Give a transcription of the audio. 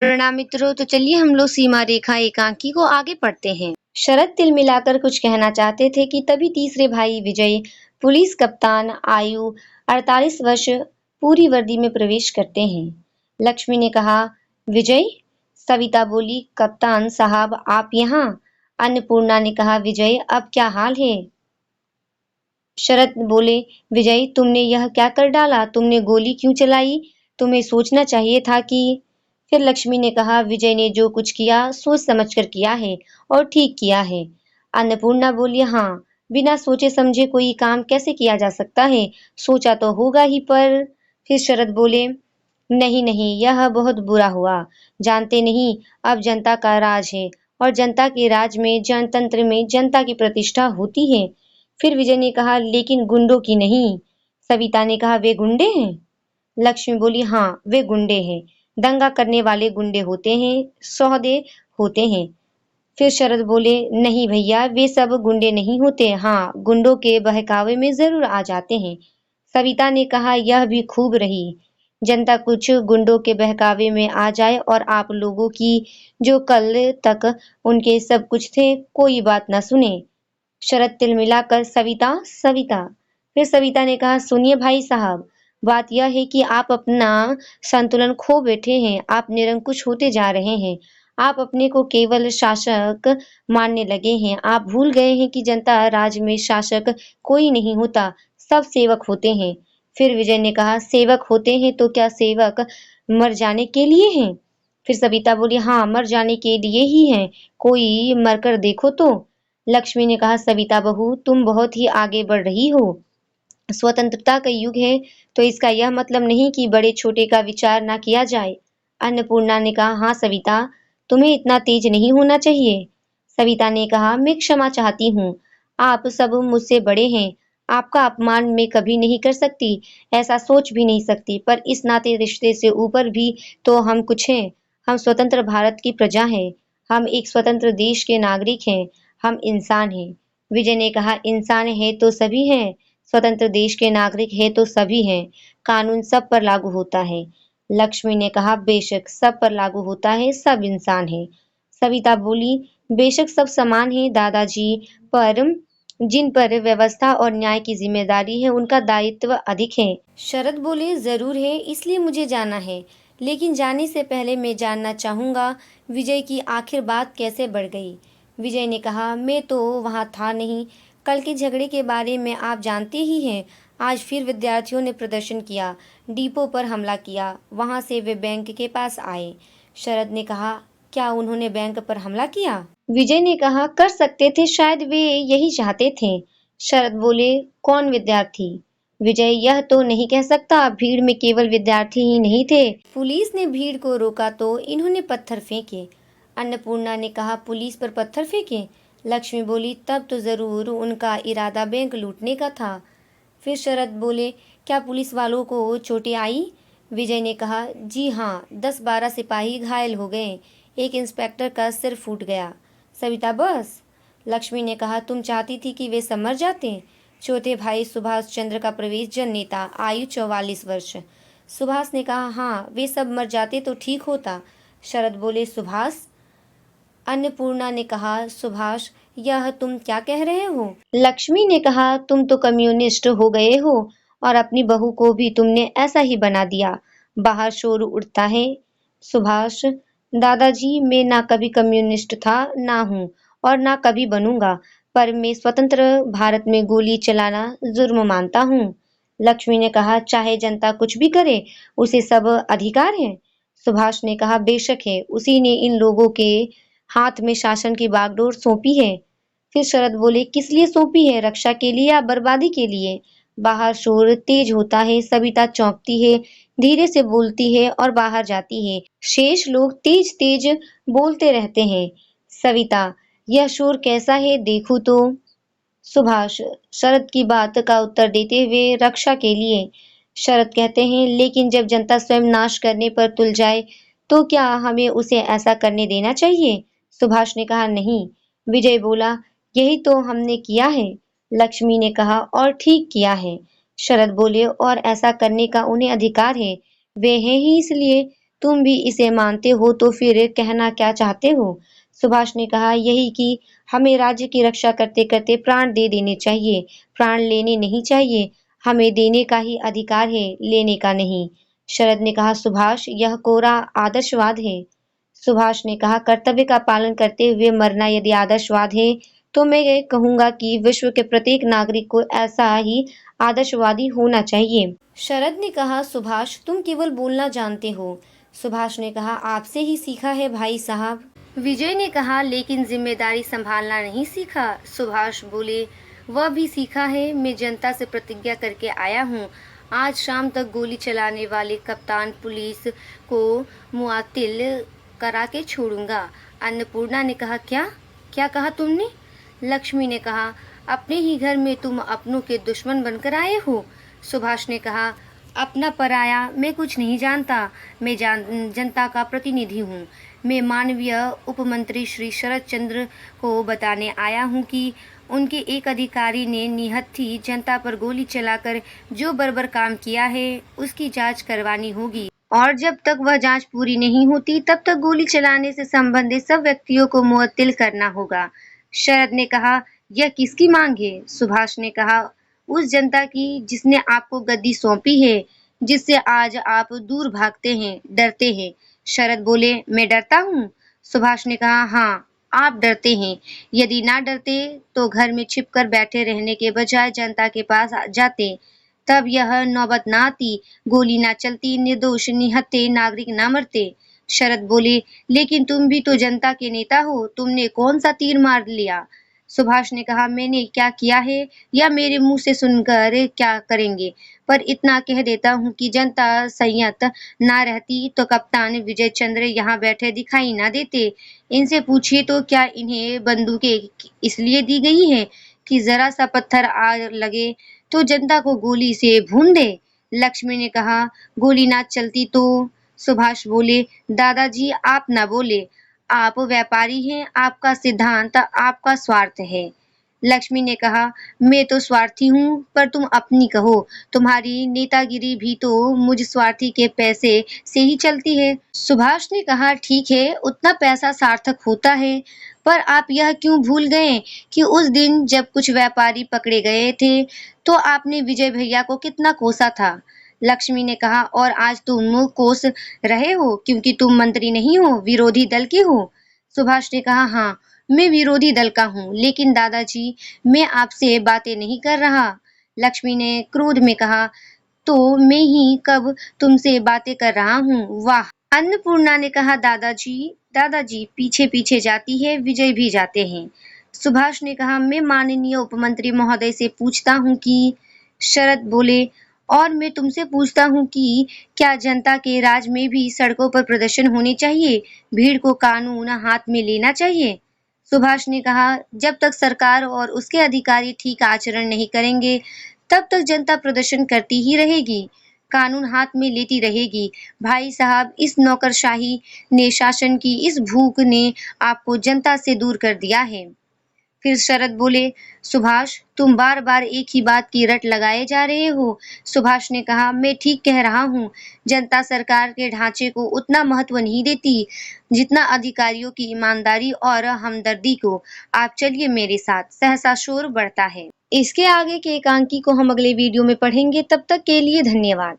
प्रणाम मित्रों। तो चलिए हम लोग सीमा रेखा एकांकी को आगे पढ़ते हैं। शरद तिल मिलाकर कुछ कहना चाहते थे कि तभी तीसरे भाई विजय, पुलिस कप्तान, आयु 48 वर्ष, पूरी वर्दी में प्रवेश करते हैं। लक्ष्मी ने कहा, विजय? सविता बोली, कप्तान साहब आप यहाँ? अन्नपूर्णा ने कहा, विजय अब क्या हाल है? शरद बोले, विजय तुमने यह क्या कर डाला? तुमने गोली क्यों चलाई? तुम्हें सोचना चाहिए था कि। फिर लक्ष्मी ने कहा, विजय ने जो कुछ किया सोच समझकर किया है और ठीक किया है। अन्नपूर्णा बोली, हाँ, बिना सोचे समझे कोई काम कैसे किया जा सकता है? सोचा तो होगा ही पर। फिर शरद बोले, नहीं नहीं, यह बहुत बुरा हुआ। जानते नहीं, अब जनता का राज है और जनता के राज में, जनतंत्र में जनता की प्रतिष्ठा होती है। फिर विजय ने कहा, लेकिन गुंडों की नहीं। सविता ने कहा, वे गुंडे हैं? लक्ष्मी बोली, हाँ, वे गुंडे हैं। दंगा करने वाले गुंडे होते हैं, सौदे होते हैं। फिर शरद बोले, नहीं भैया, वे सब गुंडे नहीं होते। हाँ, गुंडों के बहकावे में जरूर आ जाते हैं। सविता ने कहा, यह भी खूब रही। जनता कुछ गुंडों के बहकावे में आ जाए और आप लोगों की, जो कल तक उनके सब कुछ थे, कोई बात न सुने। शरद तिलमिलाकर, सविता सविता। फिर सविता ने कहा, सुनिए भाई साहब, बात यह है कि आप अपना संतुलन खो बैठे हैं। आप निरंकुश होते जा रहे हैं। आप अपने को केवल शासक मानने लगे हैं। आप भूल गए हैं कि जनता राज में शासक कोई नहीं होता, सब सेवक होते हैं। फिर विजय ने कहा, सेवक होते हैं तो क्या सेवक मर जाने के लिए हैं? फिर सविता बोली, हाँ, मर जाने के लिए ही हैं। कोई मरकर देखो तो। लक्ष्मी ने कहा, सविता बहू, तुम बहुत ही आगे बढ़ रही हो। स्वतंत्रता का युग है, तो इसका यह मतलब नहीं कि बड़े छोटे का विचार ना किया जाए। अन्नपूर्णा ने कहा, हाँ सविता, तुम्हें इतना तेज नहीं होना चाहिए। सविता ने कहा, मैं क्षमा चाहती हूँ। आप सब मुझसे बड़े हैं। आपका अपमान मैं कभी नहीं कर सकती, ऐसा सोच भी नहीं सकती, पर इस नाते रिश्ते से ऊपर भी तो हम कुछ हैं। हम स्वतंत्र भारत की प्रजा हैं। हम एक स्वतंत्र देश के नागरिक हैं। हम इंसान हैं। विजय ने कहा, इंसान है तो सभी हैं। स्वतंत्र देश के नागरिक है तो सभी हैं। कानून सब पर लागू होता है। लक्ष्मी ने कहा, बेशक सब पर लागू होता है, सब इंसान है। सविता बोली, बेशक सब समान है दादाजी, पर जिन पर व्यवस्था और न्याय की जिम्मेदारी है उनका दायित्व अधिक है। शरद बोले, जरूर है, इसलिए मुझे जाना है। लेकिन जाने से पहले मैं जानना चाहूंगा विजय की आखिर बात कैसे बढ़ गई। विजय ने कहा, मैं तो वहाँ था नहीं। कल के झगड़े के बारे में आप जानते ही हैं। आज फिर विद्यार्थियों ने प्रदर्शन किया, डिपो पर हमला किया, वहां से वे बैंक के पास आए। शरद ने कहा, क्या उन्होंने बैंक पर हमला किया? विजय ने कहा, कर सकते थे, शायद वे यही चाहते थे। शरद बोले, कौन विद्यार्थी? विजय, यह तो नहीं कह सकता, भीड़ में केवल विद्यार्थी ही नहीं थे। पुलिस ने भीड़ को रोका तो इन्होंने पत्थर फेंके। अन्नपूर्णा ने कहा, पुलिस पर पत्थर फेंके? लक्ष्मी बोली, तब तो जरूर उनका इरादा बैंक लूटने का था। फिर शरद बोले, क्या पुलिस वालों को चोटें आई? विजय ने कहा, जी हाँ, 10-12 सिपाही घायल हो गए। एक इंस्पेक्टर का सिर फूट गया। सविता, बस? लक्ष्मी ने कहा, तुम चाहती थी कि वे सब मर जाते? चौथे भाई सुभाष चंद्र का प्रवेश, जन नेता, आयु 44 वर्ष। सुभाष ने कहा, हाँ, वे सब मर जाते तो ठीक होता। शरद बोले, सुभाष? अन्नपूर्णा ने कहा, सुभाष, यह तुम क्या कह रहे हो? लक्ष्मी ने कहा, तुम तो कम्युनिस्ट हो गए हो और अपनी बहू को भी तुमने ऐसा ही बना दिया। बाहर शोर उठता है। सुभाष, दादाजी, मैं ना कभी कम्युनिस्ट था, ना हूँ और ना कभी बनूंगा, पर मैं स्वतंत्र भारत में गोली चलाना जुर्म मानता हूँ। लक्ष्मी ने कहा, चाहे जनता कुछ भी करे, उसे सब अधिकार है। सुभाष ने कहा, बेशक है, उसी ने इन लोगों के हाथ में शासन की बागडोर सौंपी है। फिर शरद बोले, किस लिए सौंपी है, रक्षा के लिए या बर्बादी के लिए? बाहर शोर तेज होता है। सविता चौंकती है, धीरे से बोलती है और बाहर जाती है। शेष लोग तेज तेज बोलते रहते हैं। सविता, यह शोर कैसा है, देखूं तो। सुभाष शरद की बात का उत्तर देते हुए, रक्षा के लिए। शरद कहते हैं, लेकिन जब जनता स्वयं नाश करने पर तुल जाए तो क्या हमें उसे ऐसा करने देना चाहिए? सुभाष ने कहा, नहीं। विजय बोला, यही तो हमने किया है। लक्ष्मी ने कहा, और ठीक किया है। शरद बोले, और ऐसा करने का उन्हें अधिकार है। वे हैं ही इसलिए तुम भी इसे मानते हो तो फिर कहना क्या चाहते हो? सुभाष ने कहा, यही कि हमें राज्य की रक्षा करते करते प्राण दे देने चाहिए, प्राण लेने नहीं चाहिए। हमें देने का ही अधिकार है, लेने का नहीं। शरद ने कहा, सुभाष यह कोरा आदर्शवाद है। सुभाष ने कहा, कर्तव्य का पालन करते हुए मरना यदि आदर्शवाद है तो मैं ये कहूंगा कि विश्व के प्रत्येक नागरिक को ऐसा ही आदर्शवादी होना चाहिए। शरद ने कहा, सुभाष तुम केवल बोलना जानते हो। सुभाष ने कहा, आपसे ही सीखा है भाई साहब। विजय ने कहा, लेकिन जिम्मेदारी संभालना नहीं सीखा। सुभाष बोले, वह भी सीखा है। मैं जनता से प्रतिज्ञा करके आया हूँ, आज शाम तक गोली चलाने वाले कप्तान पुलिस को मुअत्तिल करा के छोड़ूंगा। अन्नपूर्णा ने कहा, क्या कहा तुमने? लक्ष्मी ने कहा, अपने ही घर में तुम अपनों के दुश्मन बनकर आए हो। सुभाष ने कहा, अपना पराया मैं कुछ नहीं जानता, मैं जनता का प्रतिनिधि हूँ। मैं माननीय उपमंत्री श्री शरद चंद्र को बताने आया हूँ कि उनके एक अधिकारी ने निहत्थी जनता पर गोली चलाकर जो बर्बर काम किया है उसकी जांच करवानी होगी, और जब तक वह जांच पूरी नहीं होती तब तक गोली चलाने से संबंधित सब व्यक्तियों को मुअत्तिल करना होगा। शरद ने कहा, यह किसकी मांग है? सुभाष ने कहा, उस जनता की जिसने आपको गद्दी सौंपी है, जिससे आज आप दूर भागते हैं, डरते हैं। शरद बोले, मैं डरता हूँ? सुभाष ने कहा, हाँ, आप डरते हैं। यदि ना डरते तो घर में छिपकर बैठे रहने के बजाय जनता के पास जाते, तब यह नौबत ना आती, गोली ना चलती, निर्दोष निहत्थे नागरिक ना मरते। शरद बोले, लेकिन तुम भी तो जनता के नेता हो, तुमने कौन सा तीर मार लिया? सुभाष ने कहा, मैंने क्या किया है या मेरे मुंह से सुनकर क्या करेंगे, पर इतना कह देता हूँ कि जनता संयत ना रहती तो कप्तान विजय चंद्र यहाँ बैठे दिखाई ना देते। इनसे पूछिए तो क्या इन्हें बंदूकें इसलिए दी गई हैं कि जरा सा पत्थर आ लगे तो जनता को गोली से भून दे? लक्ष्मी ने कहा, गोली ना चलती तो? सुभाष बोले, दादाजी आप ना बोले, आप व्यापारी हैं, आपका सिद्धांत आपका स्वार्थ है। लक्ष्मी ने कहा, मैं तो स्वार्थी हूँ, पर तुम अपनी कहो, तुम्हारी नेतागिरी भी तो मुझ स्वार्थी के पैसे से ही चलती है। सुभाष ने कहा, ठीक है, उतना पैसा सार्थक होता है, पर आप यह क्यों भूल गए कि उस दिन जब कुछ व्यापारी पकड़े गए थे तो आपने विजय भैया को कितना कोसा था? लक्ष्मी ने कहा, और आज तुम कोस रहे हो क्योंकि तुम मंत्री नहीं हो, विरोधी दल के हो। सुभाष ने कहा, हाँ, मैं विरोधी दल का हूँ, लेकिन दादाजी मैं आपसे बातें नहीं कर रहा। लक्ष्मी ने क्रोध में कहा, तो मैं ही कब तुमसे बातें कर रहा हूँ? वाह! अन्नपूर्णा ने कहा, दादाजी पीछे पीछे जाती है, विजय भी जाते हैं। सुभाष ने कहा, मैं माननीय उपमंत्री महोदय से पूछता हूँ कि। शरद बोले, और मैं तुमसे पूछता हूँ कि क्या जनता के राज में भी सड़कों पर प्रदर्शन होने चाहिए, भीड़ को कानून हाथ में लेना चाहिए? सुभाष ने कहा, जब तक सरकार और उसके अधिकारी ठीक आचरण नहीं करेंगे तब तक जनता प्रदर्शन करती ही रहेगी, कानून हाथ में लेती रहेगी। भाई साहब, इस नौकरशाही ने, शासन की इस भूख ने आपको जनता से दूर कर दिया है। फिर शरद बोले, सुभाष तुम बार बार एक ही बात की रट लगाए जा रहे हो। सुभाष ने कहा, मैं ठीक कह रहा हूँ, जनता सरकार के ढांचे को उतना महत्व नहीं देती जितना अधिकारियों की ईमानदारी और हमदर्दी को। आप चलिए मेरे साथ। सहसा शोर बढ़ता है। इसके आगे के एकांकी को हम अगले वीडियो में पढ़ेंगे। तब तक के लिए धन्यवाद।